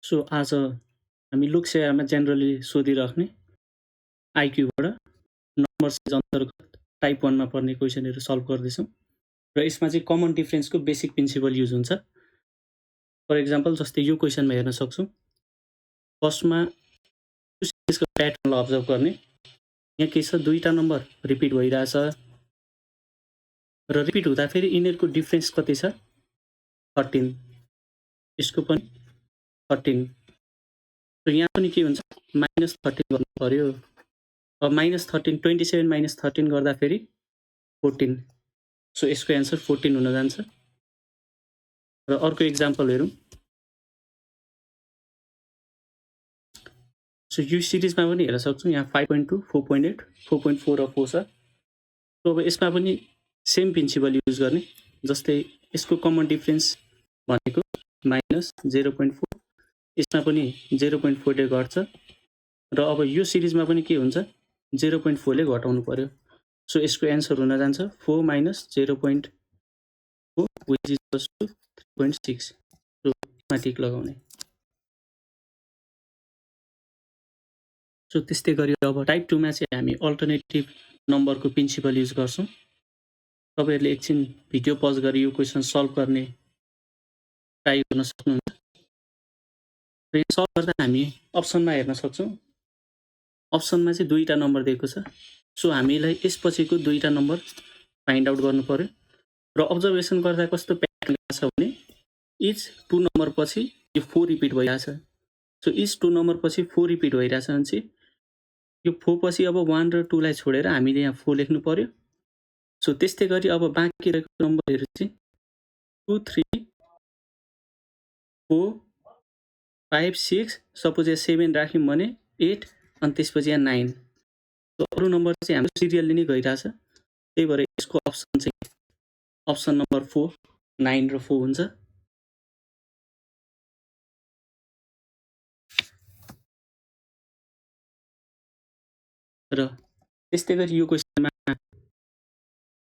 So आज हामी लोकसेवामा generally सोधिराख्ने आइक्यूबाट number series अन्तर्गत टाइप 1 मा पर्ने क्वेसनहरू सल्भ गर्दैछौँ र यसमा चाहिँ कमन डिफरेन्सको बेसिक प्रिन्सिपल युज हुन्छ। फर एक्जाम्पल जस्तै यो क्वेसनमा हेर्न सक्छौँ। फर्स्टमा सिरिजको प्याटर्नलाई अब्जर्भ गर्ने। यहाँ के छ, दुईटा नम्बर रिपिट भइरहेछ र रिपिट हुँदाखेरि यिनीहरूको डिफरेन्स कति छ, 13। यसको पनि 13। र यहाँ पनि के हुन्छ, -13 गर्नु पर्यो। अब -13 27 - 13 गर्दाखेरि 14। सो यसको एन्सर 14 हुन जान्छ। र अर्को एक्जाम्पल हेरौँ। सो यो सिरिजमा पनि हेर्न सक्छौँ। यहाँ 5.2 4.8 4.4 र 4 छ। सो अब यसमा पनि सेम प्रिन्सिपल युज गर्ने। जस्तै यसको कमन डिफरेन्स भनेको -0.4, यसमा पनि 0.4 ले घट्छ र अब यो सिरिजमा पनि के हुन्छ, 0.4 ले घटाउनु पर्यो। सो यसको एन्सर हुन जान्छ 4 - 0.4 which is equals to 3.6। So यसमा टिक लगाउने। सो त्यस्तै गरी अब टाइप 2 मा चाहिँ हामी अल्टरनेटिभ नम्बरको प्रिन्सिपल युज गर्छौँ। तपाईहरुले एकछिन भिडियो पज गरी यो क्वेसन सल्भ गर्ने ट्राई गर्न सक्नुहुन्छ। र यो सल्भ गर्दा हामी अप्सनमा हेर्न सक्छौँ। अप्सनमा चाहिँ दुईटा नम्बर दिएको छ। सो हामीलाई यसपछिको दुईटा नम्बर फाइन्ड आउट गर्नु पर्यो। र अब्जर्भेसन गर्दा कस्तो प्याटर्न छ भने इच 2 नम्बर पछि यो 4 रिपिट भइरहेछ। सो इच 2 नम्बर पछि 4 रिपिट भइरहेछ भने चाहिँ यो 4 पछि अब 1 र 2 लाई छोडेर हामीले यहाँ 4 लेख्नु पर्यो। सो त्यस्तै गरी अब बाँकी रहेको नम्बरहरू चाहिँ 2 3 4 5 6 सपोज यहाँ 7 राख्यौँ भने 8 अनि त्यसपछि यहाँ 9। सो अरू नम्बर चाहिँ हाम्रो सिरियलली नै गइरहेछ। त्यही भएर यसको अप्सन चाहिँ अप्सन नम्बर 4 9 र 4 हुन्छ। र त्यस्तै गरी यो क्वेसनमा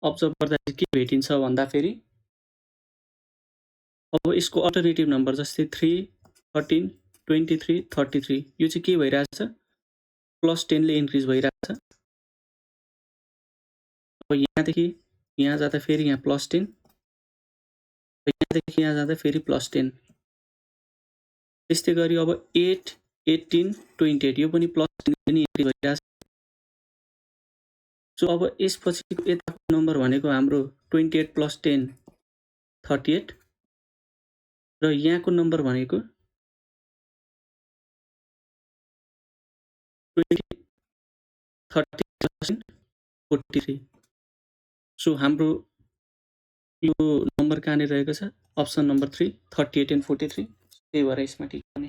अब्जर्भ गर्दा के भेटिन्छ भन्दाखेरि अब यसको अल्टरनेटिभ नम्बर जस्तै 3 13 23 33 यो चाहिँ के भइरहेछ, +10 ले इन्क्रिज भइरहेछ। अब यहाँदेखि यहाँ जाँदा फेरि यहाँ +10, यहाँदेखि यहाँ जाँदा फेरि +10। त्यस्तै गरी अब 8 18 28 यो पनि +10 ले इन्क्रिज भइरहेछ। सो अब यसपछिको यताको नम्बर भनेको हाम्रो 28 + 10 38 र यहाँको नम्बर भनेको 20 30 43। सो हाम्रो यो नम्बर कहाँनिर रहेको छ, अप्सन नम्बर 3 38 एन्ड 43। त्यही भएर यसमा टिक गर्ने।